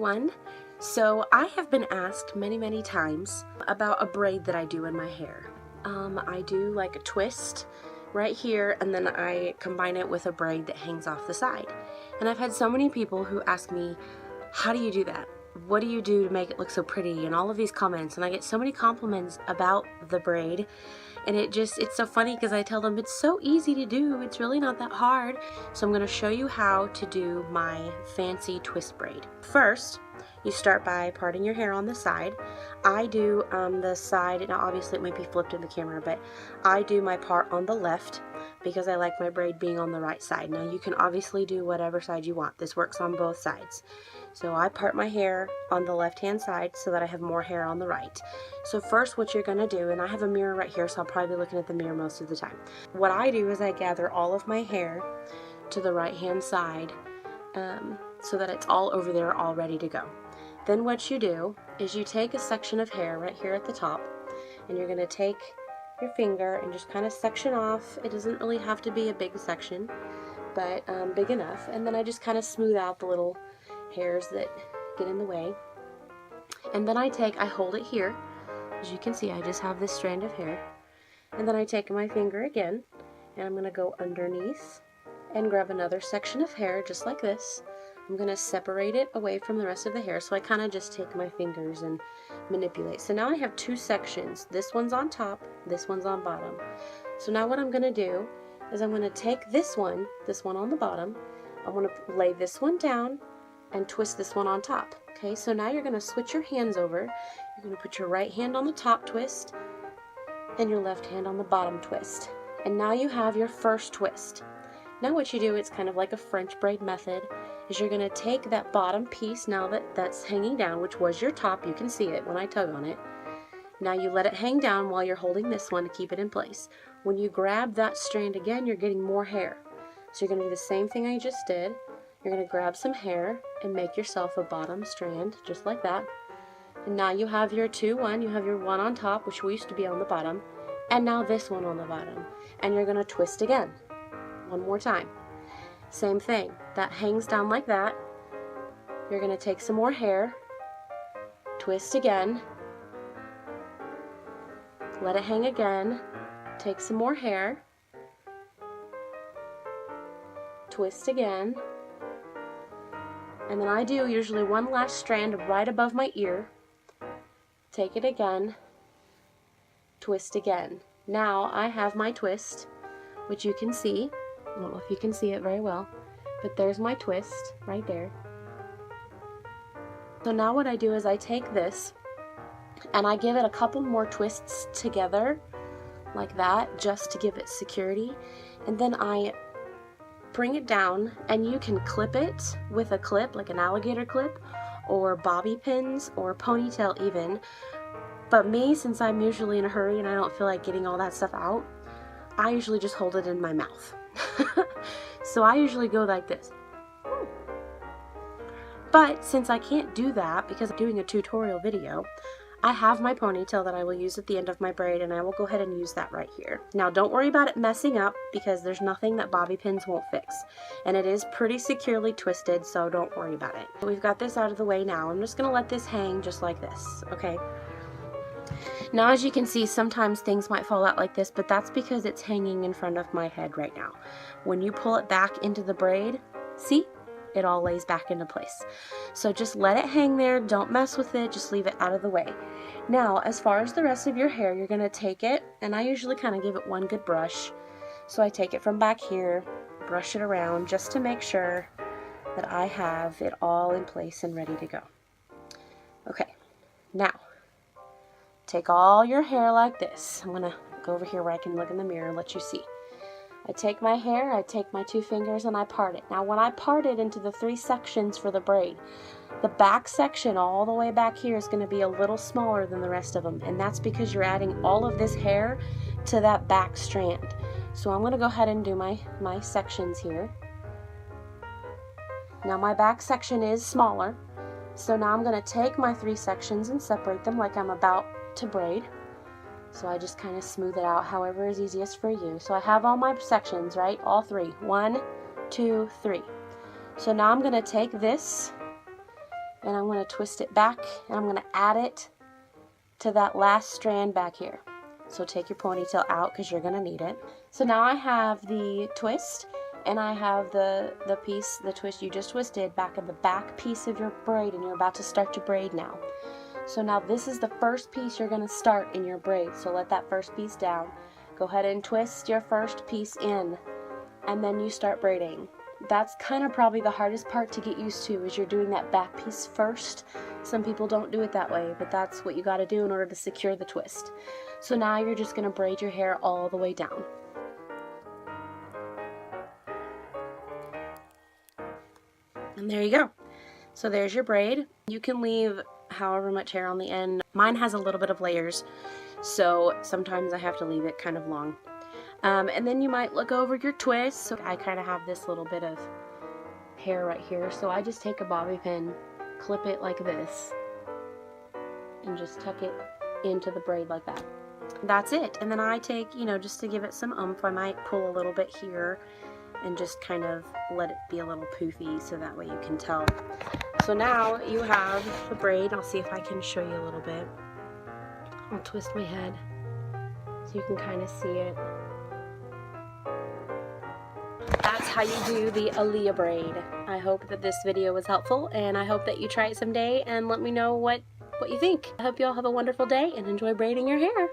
everyone. So I have been asked many times about a braid that I do in my hair. I do like a twist right here, and then I combine it with a braid that hangs off the side. And I've had so many people who ask me, how do you do that? What do you do to make it look so pretty? And all of these comments, and I get so many compliments about the braid, and it's so funny because I tell them it's so easy to do, it's really not that hard. So I'm going to show you how to do my fancy twist braid. First, you start by parting your hair on the side. I do the side, now obviously it might be flipped in the camera, but I do my part on the left because I like my braid being on the right side. Now you can obviously do whatever side you want. This works on both sides. So I part my hair on the left hand side so that I have more hair on the right. So first what you're going to do, and I have a mirror right here so I'll probably be looking at the mirror most of the time. What I do is I gather all of my hair to the right hand side so that it's all over there all ready to go. Then what you do is you take a section of hair right here at the top, and you're going to take your finger and just kind of section off. It doesn't really have to be a big section, but big enough. And then I just kind of smooth out the little hairs that get in the way. And then I hold it here. As you can see, I just have this strand of hair. And then I take my finger again, and I'm going to go underneath and grab another section of hair just like this. I'm going to separate it away from the rest of the hair, so I kind of just take my fingers and manipulate. So now I have two sections. This one's on top, this one's on bottom. So now what I'm going to do is I'm going to take this one on the bottom, I want to lay this one down and twist this one on top. Okay, so now you're going to switch your hands over. You're going to put your right hand on the top twist and your left hand on the bottom twist. And now you have your first twist. Now what you do, it's kind of like a French braid method, is you're going to take that bottom piece now that's hanging down, which was your top, you can see it when I tug on it. Now you let it hang down while you're holding this one to keep it in place. When you grab that strand again, you're getting more hair. So you're going to do the same thing I just did. You're going to grab some hair and make yourself a bottom strand, just like that. And now you have your you have your one on top, which used to be on the bottom, and now this one on the bottom. And you're going to twist again. One more time. Same thing. That hangs down like that. You're going to take some more hair, twist again, let it hang again, take some more hair, twist again, and then I do usually one last strand right above my ear, take it again, twist again. Now I have my twist, which you can see. I don't know if you can see it very well, but there's my twist right there. So now what I do is I take this and I give it a couple more twists together like that, just to give it security, and then I bring it down, and you can clip it with a clip, like an alligator clip, or bobby pins, or ponytail even. But me, since I'm usually in a hurry and I don't feel like getting all that stuff out, I usually just hold it in my mouth. So I usually go like this. But since I can't do that because I'm doing a tutorial video, I have my ponytail that I will use at the end of my braid, and I will go ahead and use that right here. Now don't worry about it messing up because there's nothing that bobby pins won't fix. And it is pretty securely twisted, so don't worry about it. We've got this out of the way now. I'm just going to let this hang just like this, okay? Now as you can see, sometimes things might fall out like this, but that's because it's hanging in front of my head right now. When you pull it back into the braid, see? It all lays back into place. So just let it hang there, don't mess with it, just leave it out of the way. Now as far as the rest of your hair, you're going to take it, and I usually kind of give it one good brush. So I take it from back here, brush it around just to make sure that I have it all in place and ready to go. Okay, now take all your hair like this. I'm going to go over here where I can look in the mirror and let you see. I take my hair, I take my two fingers, and I part it. Now when I part it into the three sections for the braid, the back section all the way back here is going to be a little smaller than the rest of them, and that's because you're adding all of this hair to that back strand. So I'm going to go ahead and do my sections here. Now my back section is smaller, so now I'm going to take my three sections and separate them like I'm about to braid. So I just kind of smooth it out however is easiest for you. So I have all my sections, right? All three. 1, 2, 3. So now I'm going to take this and I'm going to twist it back, and I'm going to add it to that last strand back here. So take your ponytail out because you're going to need it. So now I have the twist, and I have the twist you just twisted back in the back piece of your braid, and you're about to start to braid now. So now this is the first piece you're going to start in your braid. So let that first piece down. Go ahead and twist your first piece in, and then you start braiding. That's kind of probably the hardest part to get used to, is you're doing that back piece first. Some people don't do it that way, but that's what you got to do in order to secure the twist. So now you're just going to braid your hair all the way down. And there you go. So there's your braid. You can leave however much hair on the end. Mine has a little bit of layers, so sometimes I have to leave it kind of long. And then you might look over your twist. So I kind of have this little bit of hair right here, so I just take a bobby pin, clip it like this, and just tuck it into the braid like that. That's it. And then I take, just to give it some oomph, I might pull a little bit here and just kind of let it be a little poofy so that way you can tell. So now you have the braid. I'll see if I can show you a little bit. I'll twist my head so you can kind of see it. That's how you do the Aaliyah braid. I hope that this video was helpful, and I hope that you try it someday and let me know what you think. I hope you all have a wonderful day and enjoy braiding your hair.